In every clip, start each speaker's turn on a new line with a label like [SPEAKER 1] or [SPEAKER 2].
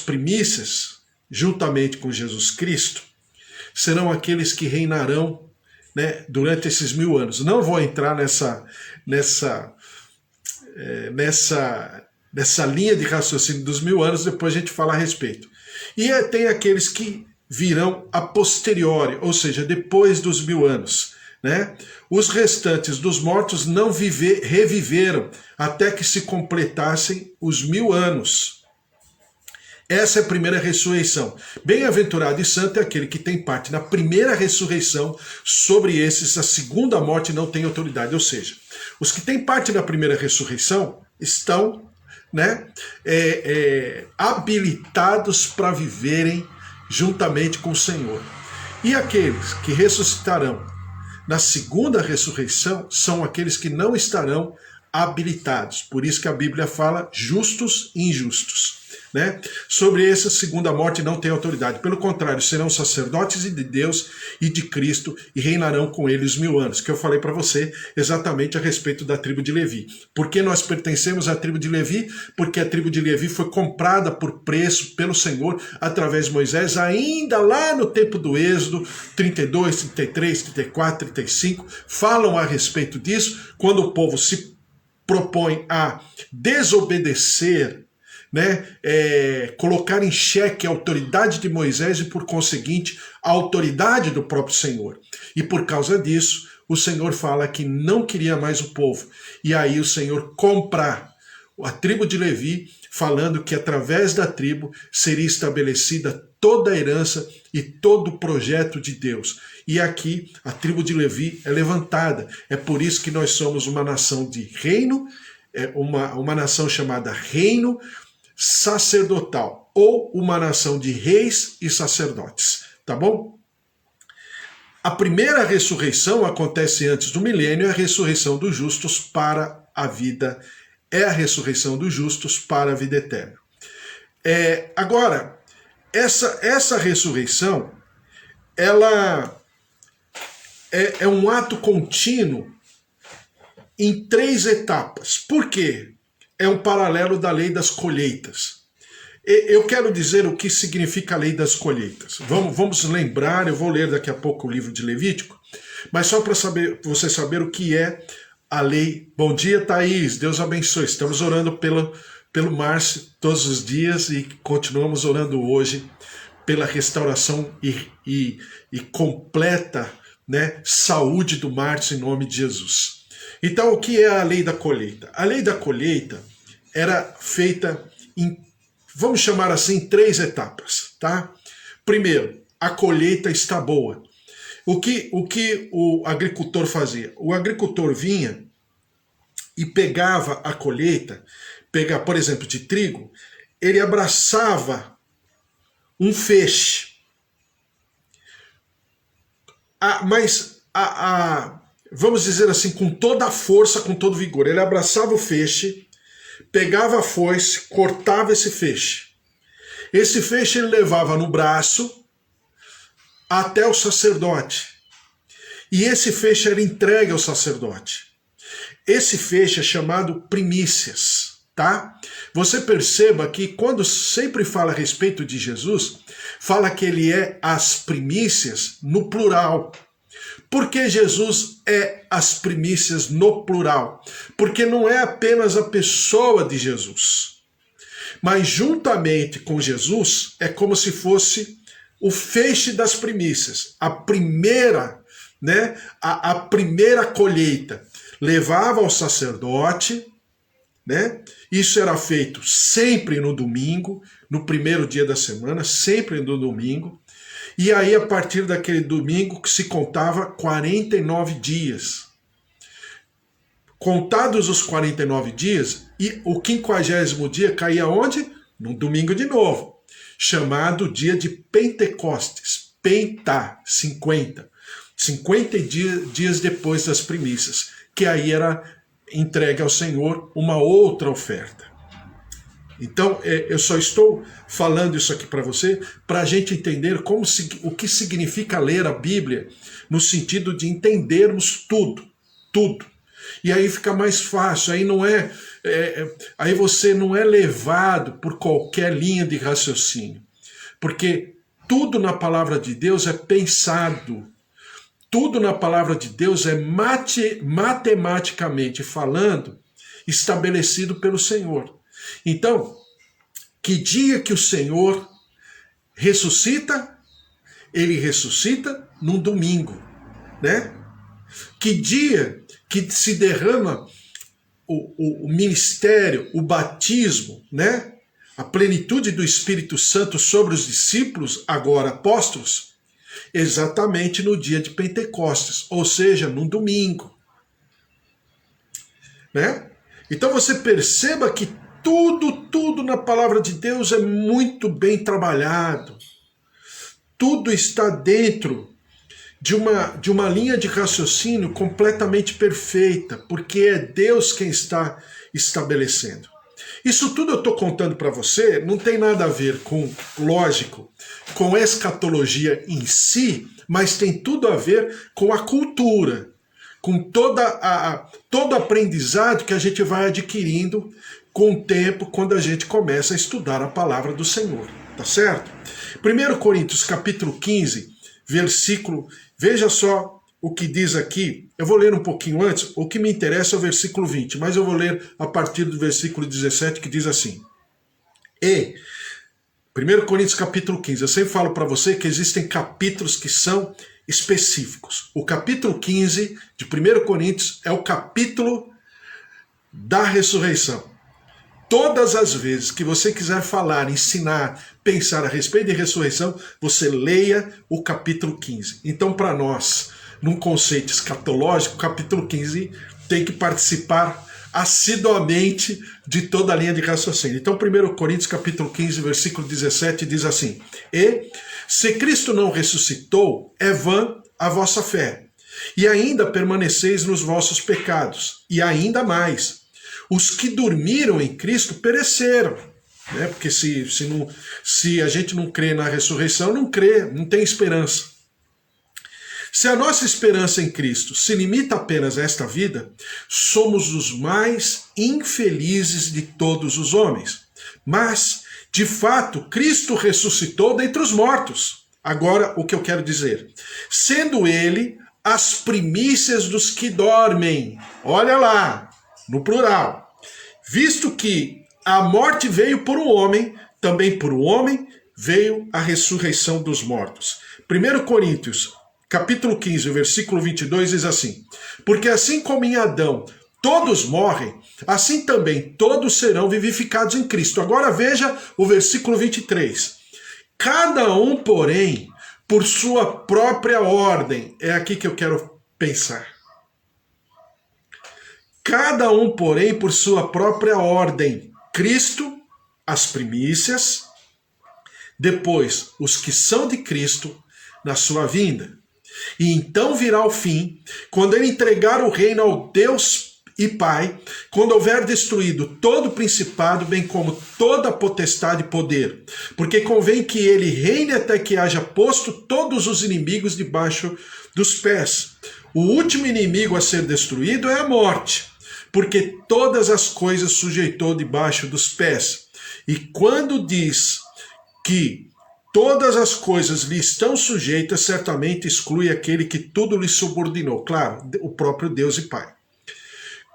[SPEAKER 1] primícias, juntamente com Jesus Cristo, serão aqueles que reinarão, né, durante esses 1000 anos. Não vou entrar nessa linha de raciocínio dos 1000 anos, depois a gente fala a respeito. E tem aqueles que virão a posteriori, ou seja, depois dos 1000 anos. Né? Os restantes dos mortos não reviveram até que se completassem os 1000 anos. Essa é a primeira ressurreição. Bem-aventurado e santo é aquele que tem parte na primeira ressurreição. Sobre esses, a segunda morte não tem autoridade. Ou seja, os que têm parte na primeira ressurreição estão, né, habilitados para viverem juntamente com o Senhor. E aqueles que ressuscitarão na segunda ressurreição são aqueles que não estarão habilitados. Por isso que a Bíblia fala justos e injustos. Né? Sobre essa segunda morte não tem autoridade. Pelo contrário, serão sacerdotes de Deus e de Cristo e reinarão com ele os 1000 anos, que eu falei para você exatamente a respeito da tribo de Levi. Por que nós pertencemos à tribo de Levi? Porque a tribo de Levi foi comprada por preço pelo Senhor através de Moisés, ainda lá no tempo do Êxodo 32, 33, 34, 35, falam a respeito disso, quando o povo se propõe a desobedecer, né, colocar em xeque a autoridade de Moisés e, por conseguinte, a autoridade do próprio Senhor. E por causa disso, o Senhor fala que não queria mais o povo. E aí o Senhor compra a tribo de Levi, falando que através da tribo seria estabelecida toda a herança e todo o projeto de Deus. E aqui a tribo de Levi é levantada. É por isso que nós somos uma nação de reino, uma nação chamada reino sacerdotal, ou uma nação de reis e sacerdotes, tá bom? A primeira ressurreição acontece antes do milênio, a ressurreição dos justos para a vida, é a ressurreição dos justos para a vida eterna. Agora, essa ressurreição, ela é um ato contínuo em 3 etapas. Por quê? É um paralelo da lei das colheitas. Eu quero dizer o que significa a lei das colheitas. Vamos lembrar, eu vou ler daqui a pouco o livro de Levítico, mas só para você saber o que é a lei. Bom dia, Thaís, Deus abençoe. Estamos orando pelo Márcio todos os dias e continuamos orando hoje pela restauração e completa, né, saúde do Márcio em nome de Jesus. Então, o que é a lei da colheita? A lei da colheita era feita em, vamos chamar assim, 3 etapas, tá? Primeiro, a colheita está boa. O que o agricultor fazia? O agricultor vinha e pegava a colheita, por exemplo, de trigo, ele abraçava um feixe. Vamos dizer assim, com toda a força, com todo vigor. Ele abraçava o feixe, pegava a foice, cortava esse feixe. Esse feixe ele levava no braço até o sacerdote. E esse feixe era entregue ao sacerdote. Esse feixe é chamado primícias, tá? Você perceba que quando sempre fala a respeito de Jesus, fala que ele é as primícias no plural. Por que Jesus é as primícias no plural? Porque não é apenas a pessoa de Jesus, mas juntamente com Jesus é como se fosse o feixe das primícias. A primeira, né, a primeira colheita levava ao sacerdote, né? Isso era feito sempre no domingo, no primeiro dia da semana, sempre no domingo. E aí, a partir daquele domingo, que se contava 49 dias. Contados os 49 dias, e o 50º dia caía onde? No domingo de novo, chamado dia de Pentecostes. 50 dias depois das primícias, que aí era entregue ao Senhor uma outra oferta. Então, eu só estou falando isso aqui para você, para a gente entender o que significa ler a Bíblia, no sentido de entendermos tudo. E aí fica mais fácil, aí não aí você não é levado por qualquer linha de raciocínio. Porque tudo na palavra de Deus é pensado. Tudo na palavra de Deus é matematicamente falando estabelecido pelo Senhor. Então, que dia que o Senhor ressuscita? Ele ressuscita num domingo, né? Que dia que se derrama o ministério, o batismo, né? A plenitude do Espírito Santo sobre os discípulos, agora apóstolos? Exatamente no dia de Pentecostes, ou seja, num domingo, né? Então você perceba que tudo na palavra de Deus é muito bem trabalhado. Tudo está dentro de uma linha de raciocínio completamente perfeita, porque é Deus quem está estabelecendo. Isso tudo eu estou contando para você, não tem nada a ver com, lógico, com escatologia em si, mas tem tudo a ver com a cultura, com todo aprendizado que a gente vai adquirindo com o tempo, quando a gente começa a estudar a palavra do Senhor, tá certo? 1 Coríntios capítulo 15, versículo, veja só o que diz aqui, eu vou ler um pouquinho antes, o que me interessa é o versículo 20, mas eu vou ler a partir do versículo 17, que diz assim: 1 Coríntios capítulo 15, eu sempre falo para você que existem capítulos que são específicos. O capítulo 15 de 1 Coríntios é o capítulo da ressurreição. Todas as vezes que você quiser falar, ensinar, pensar a respeito de ressurreição, você leia o capítulo 15. Então, para nós, num conceito escatológico, o capítulo 15 tem que participar assiduamente de toda a linha de raciocínio. Então, 1 Coríntios capítulo 15, versículo 17, diz assim: E se Cristo não ressuscitou, é vã a vossa fé, e ainda permaneceis nos vossos pecados, e ainda mais, os que dormiram em Cristo pereceram. Né? Porque se a gente não crê na ressurreição, não crê, não tem esperança. Se a nossa esperança em Cristo se limita apenas a esta vida, somos os mais infelizes de todos os homens. Mas, de fato, Cristo ressuscitou dentre os mortos. Agora, o que eu quero dizer? Sendo ele as primícias dos que dormem. Olha lá, no plural. Visto que a morte veio por um homem, também por um homem veio a ressurreição dos mortos. 1 Coríntios, capítulo 15, versículo 22 diz assim: Porque assim como em Adão todos morrem, assim também todos serão vivificados em Cristo. Agora veja o versículo 23. Cada um, porém, por sua própria ordem. É aqui que eu quero pensar. Cada um, porém, por sua própria ordem. Cristo, as primícias, depois os que são de Cristo na sua vinda. E então virá o fim, quando ele entregar o reino ao Deus e Pai, quando houver destruído todo o principado, bem como toda a potestade e poder. Porque convém que ele reine até que haja posto todos os inimigos debaixo dos pés. O último inimigo a ser destruído é a morte, porque todas as coisas sujeitou debaixo dos pés. E quando diz que todas as coisas lhe estão sujeitas, certamente exclui aquele que tudo lhe subordinou. Claro, o próprio Deus e Pai.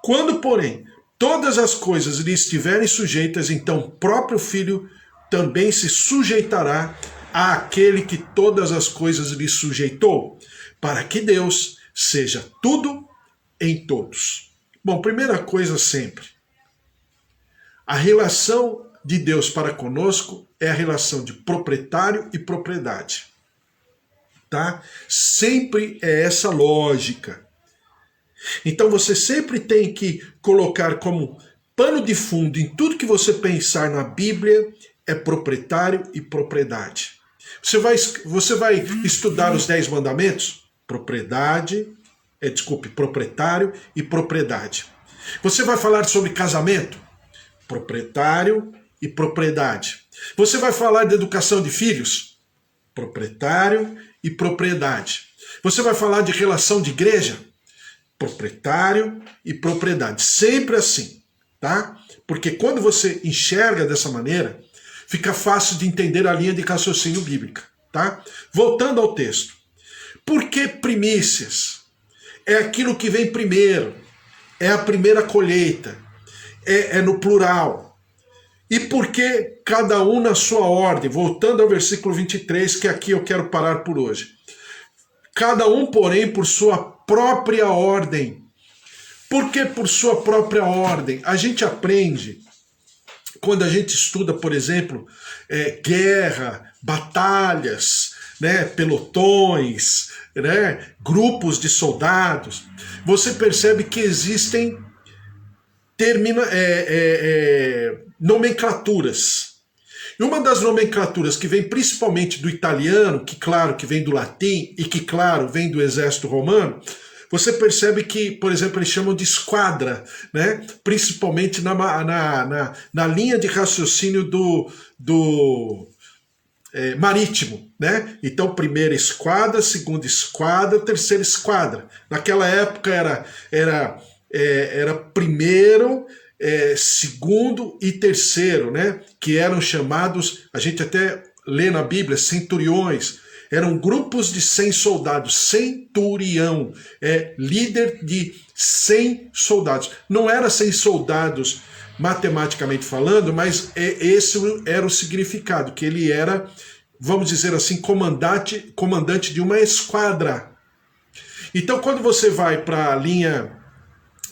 [SPEAKER 1] Quando, porém, todas as coisas lhe estiverem sujeitas, então o próprio Filho também se sujeitará àquele que todas as coisas lhe sujeitou, para que Deus seja tudo em todos. Bom, primeira coisa sempre, a relação de Deus para conosco é a relação de proprietário e propriedade. Tá? Sempre é essa lógica. Então você sempre tem que colocar como pano de fundo em tudo que você pensar na Bíblia é proprietário e propriedade. Você vai estudar os 10 mandamentos? Propriedade, proprietário e propriedade. Você vai falar sobre casamento? Proprietário e propriedade. Você vai falar de educação de filhos? Proprietário e propriedade. Você vai falar de relação de igreja? proprietário e propriedade. Sempre assim, tá? Porque quando você enxerga dessa maneira, fica fácil de entender a linha de raciocínio bíblica, tá? Voltando ao texto. Por que primícias? É aquilo que vem primeiro, é a primeira colheita, é no plural. E por que cada um na sua ordem? Voltando ao versículo 23, que aqui eu quero parar por hoje. Cada um, porém, por sua própria ordem. Por que por sua própria ordem? A gente aprende, quando a gente estuda, por exemplo, guerra, batalhas, né, pelotões, né, grupos de soldados, você percebe que existem nomenclaturas. E uma das nomenclaturas que vem principalmente do italiano, que claro que vem do latim e que claro vem do exército romano, você percebe que, por exemplo, eles chamam de esquadra, né? Principalmente na linha de raciocínio do marítimo, né? Então, primeira esquadra, segunda esquadra, terceira esquadra. Naquela época era primeiro, segundo e terceiro, né? Que eram chamados, a gente até lê na Bíblia, centuriões. Eram grupos de 100 soldados. Centurião é líder de 100 soldados. Não era 100 soldados matematicamente falando, mas esse era o significado, que ele era, vamos dizer assim, comandante de uma esquadra. Então, quando você vai para a linha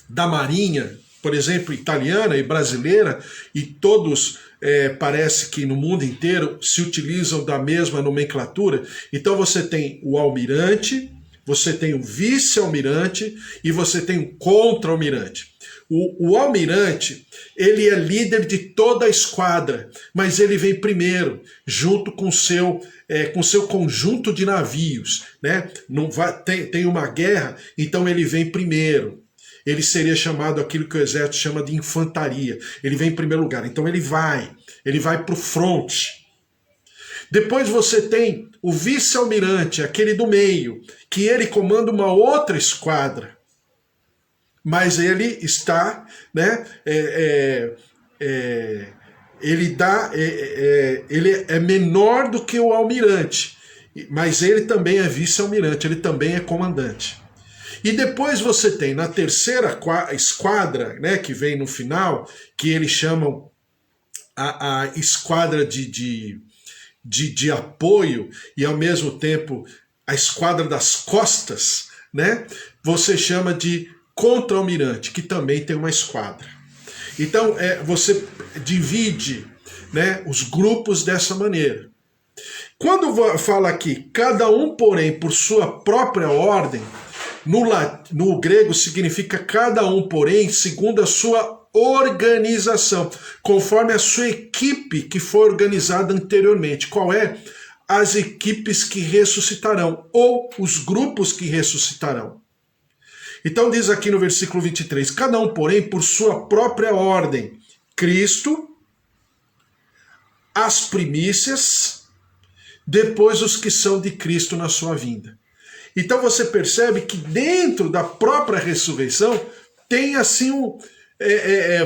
[SPEAKER 1] da Marinha, por exemplo, italiana e brasileira, e todos parece que no mundo inteiro se utilizam da mesma nomenclatura, então você tem o almirante, você tem o vice-almirante e você tem o contra-almirante. O almirante, ele é líder de toda a esquadra, mas ele vem primeiro, junto com seu conjunto de navios, né? Tem uma guerra, então ele vem primeiro. Ele seria chamado aquilo que o exército chama de infantaria. Ele vem em primeiro lugar. Então ele vai para o front. Depois você tem o vice-almirante, aquele do meio, que ele comanda uma outra esquadra. Mas ele está, né? Ele é menor do que o almirante, mas ele também é vice-almirante, ele também é comandante. E depois você tem na terceira esquadra, né, que vem no final, que eles chamam a esquadra de apoio e ao mesmo tempo a esquadra das costas, né? Você chama de contra-almirante, que também tem uma esquadra. Então você divide, né, os grupos dessa maneira. Quando fala aqui, cada um, porém, por sua própria ordem, no grego significa cada um, porém, segundo a sua organização, conforme a sua equipe que foi organizada anteriormente. Qual é? As equipes que ressuscitarão, ou os grupos que ressuscitarão. Então diz aqui no versículo 23, cada um, porém, por sua própria ordem. Cristo, as primícias, depois os que são de Cristo na sua vinda. Então você percebe que dentro da própria ressurreição tem assim,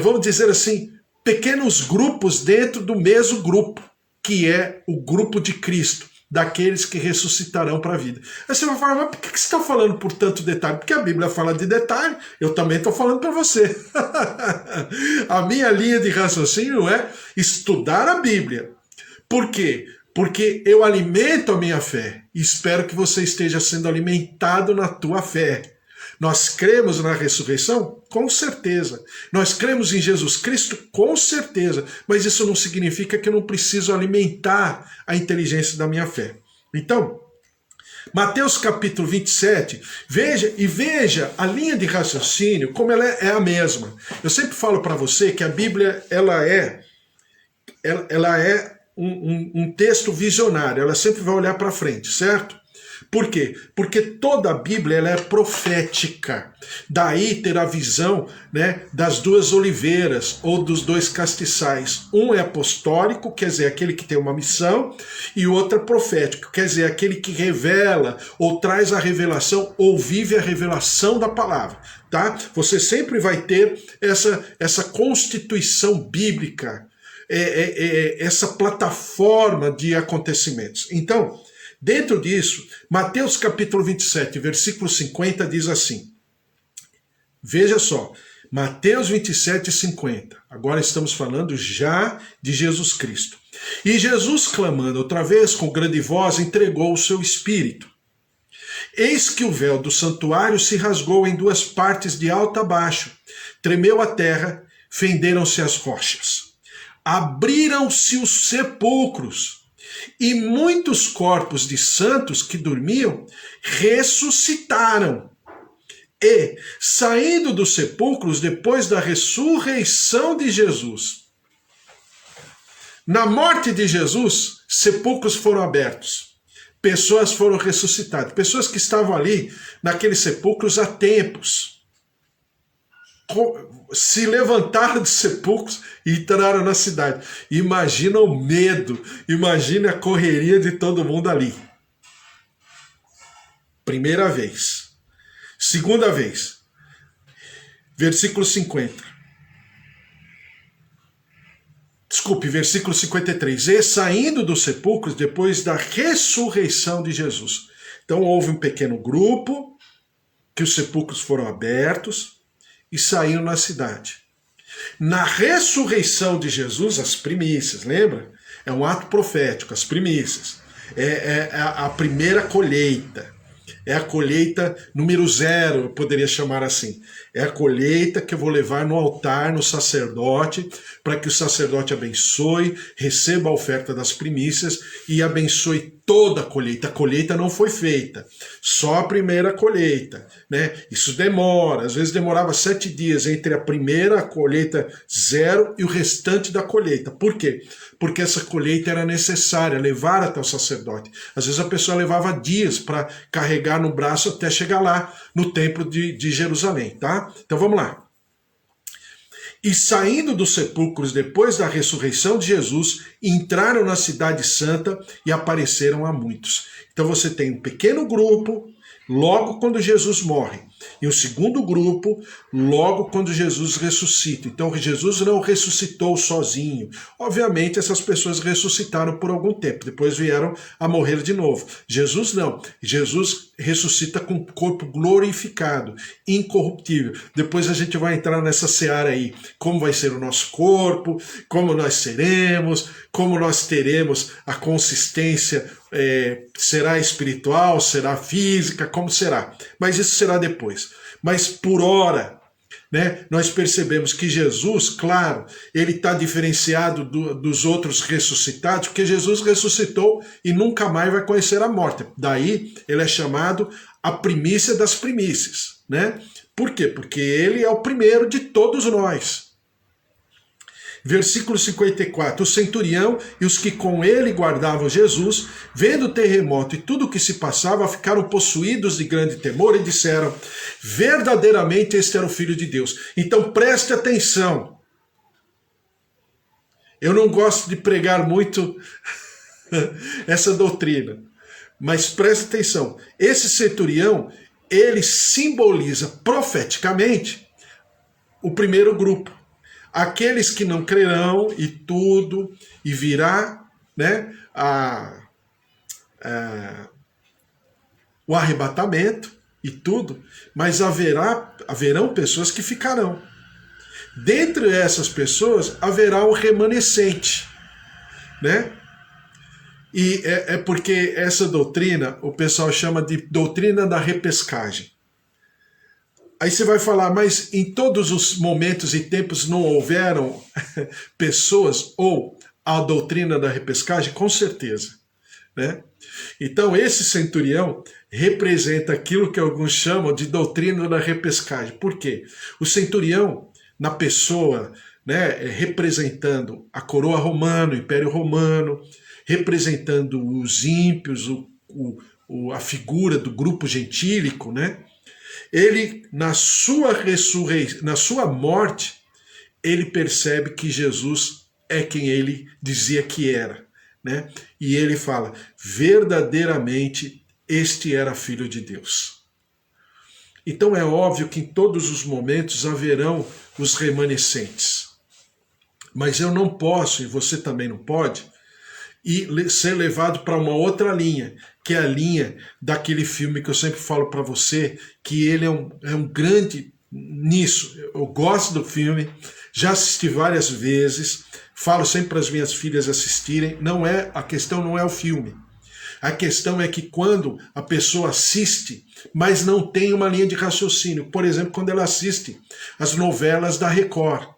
[SPEAKER 1] vamos dizer assim, pequenos grupos dentro do mesmo grupo, que é o grupo de Cristo, daqueles que ressuscitarão para a vida. Aí você vai falar, mas por que você está falando por tanto detalhe? Porque a Bíblia fala de detalhe, eu também estou falando para você. A minha linha de raciocínio é estudar a Bíblia. Por quê? Porque eu alimento a minha fé e espero que você esteja sendo alimentado na tua fé. Nós cremos na ressurreição? Com certeza. Nós cremos em Jesus Cristo? Com certeza. Mas isso não significa que eu não preciso alimentar a inteligência da minha fé. Então, Mateus capítulo 27, veja a linha de raciocínio como ela é a mesma. Eu sempre falo para você que a Bíblia ela é um texto visionário, ela sempre vai olhar para frente, certo? Por quê? Porque toda a Bíblia ela é profética. Daí ter a visão, né, das duas oliveiras ou dos dois castiçais. Um é apostólico, quer dizer, aquele que tem uma missão, e o outro é profético, quer dizer, aquele que revela ou traz a revelação ou vive a revelação da palavra. Tá? Você sempre vai ter essa constituição bíblica, essa plataforma de acontecimentos. Então, dentro disso, Mateus capítulo 27, versículo 50 diz assim, veja só, Mateus 27, 50, agora estamos falando já de Jesus Cristo. E Jesus, clamando outra vez com grande voz, entregou o seu espírito. Eis que o véu do santuário se rasgou em duas partes de alto a baixo, tremeu a terra, fenderam-se as rochas. Abriram-se os sepulcros, e muitos corpos de santos que dormiam ressuscitaram. E, saindo dos sepulcros depois da ressurreição de Jesus, na morte de Jesus, sepulcros foram abertos. Pessoas foram ressuscitadas. Pessoas que estavam ali, naqueles sepulcros há tempos, se levantaram dos sepulcros e entraram na cidade. Imagina o medo, imagina a correria de todo mundo ali. Primeira vez. Segunda vez. Versículo 50. Desculpe, versículo 53. E saindo dos sepulcros depois da ressurreição de Jesus. Então houve um pequeno grupo, que os sepulcros foram abertos e saíram na cidade. Na ressurreição de Jesus, as primícias, lembra? É um ato profético, as primícias. É a primeira colheita. É a colheita número 0, eu poderia chamar assim. É a colheita que eu vou levar no altar, no sacerdote, para que o sacerdote abençoe, receba a oferta das primícias e abençoe toda a colheita. A colheita não foi feita, só a primeira colheita, né? Isso demora, às vezes demorava 7 dias entre a primeira colheita 0 e o restante da colheita. Por quê? Porque essa colheita era necessária, levar até o sacerdote. Às vezes a pessoa levava dias para carregar no braço até chegar lá no templo de Jerusalém, tá? Então vamos lá. E saindo dos sepulcros depois da ressurreição de Jesus, entraram na cidade santa e apareceram a muitos. Então você tem um pequeno grupo, logo quando Jesus morre, e o segundo grupo, logo quando Jesus ressuscita. Então Jesus não ressuscitou sozinho. Obviamente essas pessoas ressuscitaram por algum tempo, depois vieram a morrer de novo. Jesus não. Jesus ressuscita com o corpo glorificado, incorruptível. Depois a gente vai entrar nessa seara aí. Como vai ser o nosso corpo, como nós seremos, como nós teremos a consistência, será espiritual, será física, como será. Mas isso será depois. Mas por hora, né, nós percebemos que Jesus, claro, ele está diferenciado dos outros ressuscitados, porque Jesus ressuscitou e nunca mais vai conhecer a morte. Daí ele é chamado a primícia das primícias, né? Por quê? Porque ele é o primeiro de todos nós. Versículo 54, o centurião e os que com ele guardavam Jesus, vendo o terremoto e tudo o que se passava, ficaram possuídos de grande temor e disseram, verdadeiramente este era o Filho de Deus. Então preste atenção. Eu não gosto de pregar muito essa doutrina, mas preste atenção. Esse centurião, ele simboliza profeticamente o primeiro grupo. Aqueles que não crerão e tudo, e virá, né, o arrebatamento e tudo, mas haverão pessoas que ficarão. Dentre essas pessoas haverá um remanescente, né? E é porque essa doutrina o pessoal chama de doutrina da repescagem. Aí você vai falar, mas em todos os momentos e tempos não houveram pessoas ou a doutrina da repescagem? Com certeza, né? Então esse centurião representa aquilo que alguns chamam de doutrina da repescagem. Por quê? O centurião, na pessoa, né, representando a coroa romana, o Império Romano, representando os ímpios, a figura do grupo gentílico, né? Ele, na sua na sua morte, ele percebe que Jesus é quem ele dizia que era, né? E ele fala, verdadeiramente, este era Filho de Deus. Então é óbvio que em todos os momentos haverão os remanescentes. Mas eu não posso, e você também não pode, ser levado para uma outra linha, que é a linha daquele filme que eu sempre falo para você, que ele é um grande nisso. Eu gosto do filme, já assisti várias vezes, falo sempre para as minhas filhas assistirem. A questão não é o filme. A questão é que quando a pessoa assiste, mas não tem uma linha de raciocínio, por exemplo, quando ela assiste as novelas da Record,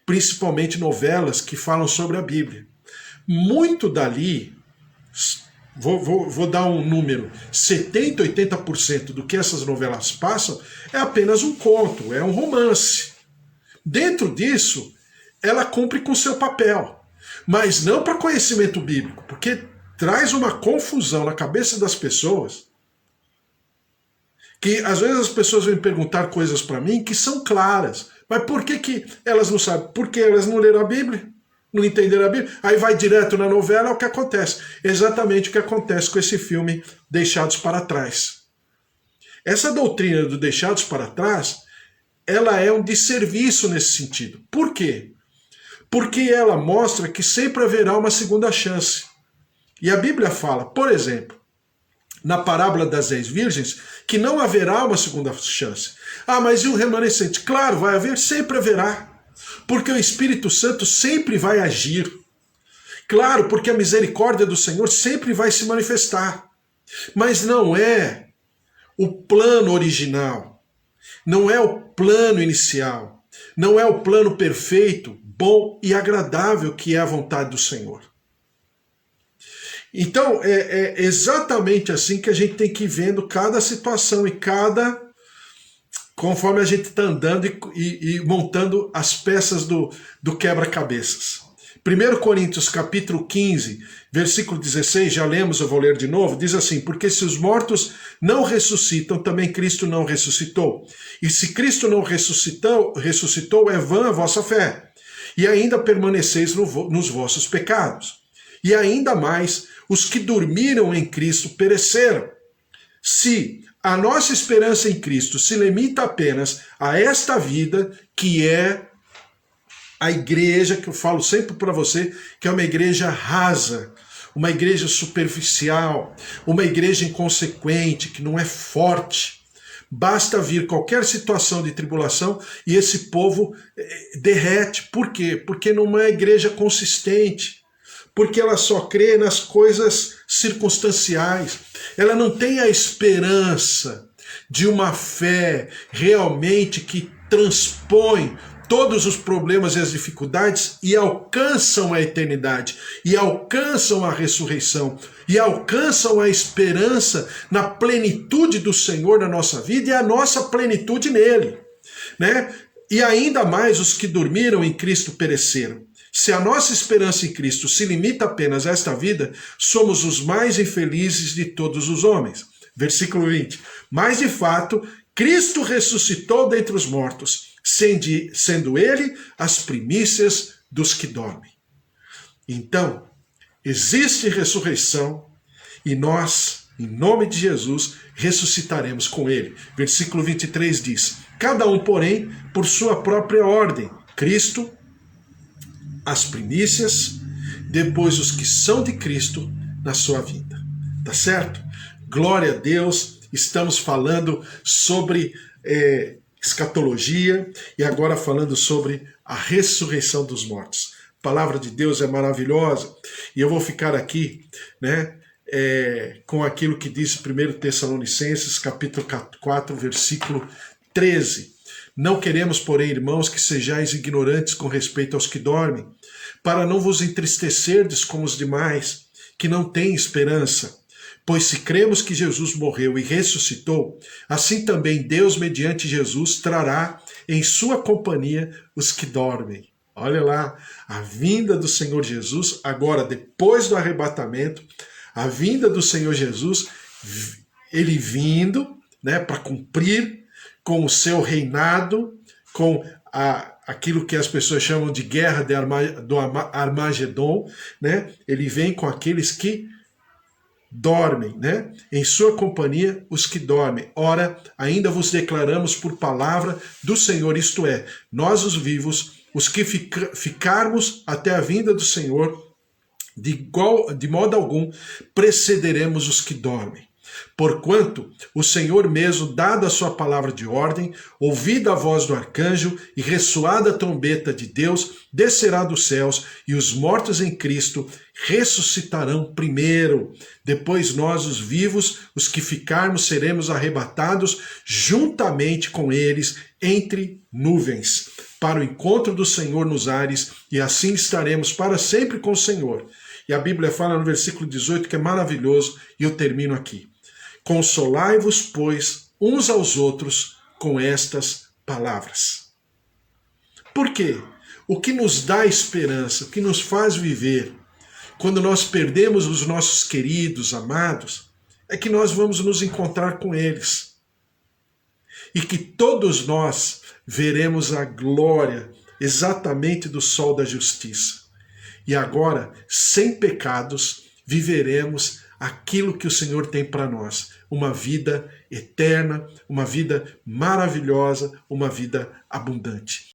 [SPEAKER 1] principalmente novelas que falam sobre a Bíblia. Muito dali, vou dar um número, 70%, 80% do que essas novelas passam é apenas um conto, é um romance. Dentro disso, ela cumpre com seu papel, mas não para conhecimento bíblico, porque traz uma confusão na cabeça das pessoas, que às vezes as pessoas vêm perguntar coisas para mim que são claras, mas por que elas não sabem? Porque elas não leram a Bíblia, não entenderam a Bíblia, aí vai direto na novela, é o que acontece. Exatamente o que acontece com esse filme Deixados para Trás. Essa doutrina do Deixados para Trás, ela é um desserviço nesse sentido. Por quê? Porque ela mostra que sempre haverá uma segunda chance. E a Bíblia fala, por exemplo, na parábola das 10 virgens, que não haverá uma segunda chance. Ah, mas e o remanescente? Claro, vai haver, sempre haverá. Porque o Espírito Santo sempre vai agir. Claro, porque a misericórdia do Senhor sempre vai se manifestar. Mas não é o plano original. Não é o plano inicial. Não é o plano perfeito, bom e agradável que é a vontade do Senhor. Então, é exatamente assim que a gente tem que ir vendo cada situação e conforme a gente está andando e montando as peças do quebra-cabeças. 1 Coríntios capítulo 15, versículo 16, já lemos, eu vou ler de novo, diz assim, porque se os mortos não ressuscitam, também Cristo não ressuscitou. E se Cristo não ressuscitou, é vã a vossa fé. E ainda permaneceis nos vossos pecados. E ainda mais, os que dormiram em Cristo pereceram. Se a nossa esperança em Cristo se limita apenas a esta vida, que é a igreja, que eu falo sempre para você, que é uma igreja rasa, uma igreja superficial, uma igreja inconsequente, que não é forte. Basta vir qualquer situação de tribulação e esse povo derrete. Por quê? Porque não é uma igreja consistente. Porque ela só crê nas coisas circunstanciais. Ela não tem a esperança de uma fé realmente que transpõe todos os problemas e as dificuldades e alcançam a eternidade, e alcançam a ressurreição, e alcançam a esperança na plenitude do Senhor na nossa vida e a nossa plenitude nele, né? E ainda mais os que dormiram em Cristo pereceram. Se a nossa esperança em Cristo se limita apenas a esta vida, somos os mais infelizes de todos os homens. Versículo 20. Mas de fato, Cristo ressuscitou dentre os mortos, sendo ele as primícias dos que dormem. Então, existe ressurreição e nós, em nome de Jesus, ressuscitaremos com ele. Versículo 23 diz, cada um, porém, por sua própria ordem. Cristo, as primícias, depois os que são de Cristo na sua vida. Tá certo? Glória a Deus, estamos falando sobre escatologia e agora falando sobre a ressurreição dos mortos. A palavra de Deus é maravilhosa e eu vou ficar aqui, né, com aquilo que diz 1 Tessalonicenses, capítulo 4, versículo 13. Não queremos, porém, irmãos, que sejais ignorantes com respeito aos que dormem, para não vos entristecerdes como os demais, que não têm esperança. Pois se cremos que Jesus morreu e ressuscitou, assim também Deus, mediante Jesus, trará em sua companhia os que dormem. Olha lá, a vinda do Senhor Jesus, agora depois do arrebatamento, a vinda do Senhor Jesus ele vindo, né, para cumprir com o seu reinado, com aquilo que as pessoas chamam de guerra do Armagedon, né? Ele vem com aqueles que dormem, né? Em sua companhia os que dormem. Ora, ainda vos declaramos por palavra do Senhor, isto é, nós os vivos, os que ficarmos até a vinda do Senhor, de modo algum precederemos os que dormem. Porquanto o Senhor mesmo, dada a sua palavra de ordem, ouvida a voz do arcanjo e ressoada a trombeta de Deus, descerá dos céus, e os mortos em Cristo ressuscitarão primeiro. Depois nós, os vivos, os que ficarmos, seremos arrebatados juntamente com eles entre nuvens, para o encontro do Senhor nos ares, e assim estaremos para sempre com o Senhor. E a Bíblia fala no versículo 18 que é maravilhoso, e eu termino aqui. Consolai-vos, pois, uns aos outros com estas palavras. Por quê? O que nos dá esperança, o que nos faz viver, quando nós perdemos os nossos queridos, amados, é que nós vamos nos encontrar com eles. E que todos nós veremos a glória exatamente do sol da justiça. E agora, sem pecados, viveremos aquilo que o Senhor tem para nós, uma vida eterna, uma vida maravilhosa, uma vida abundante.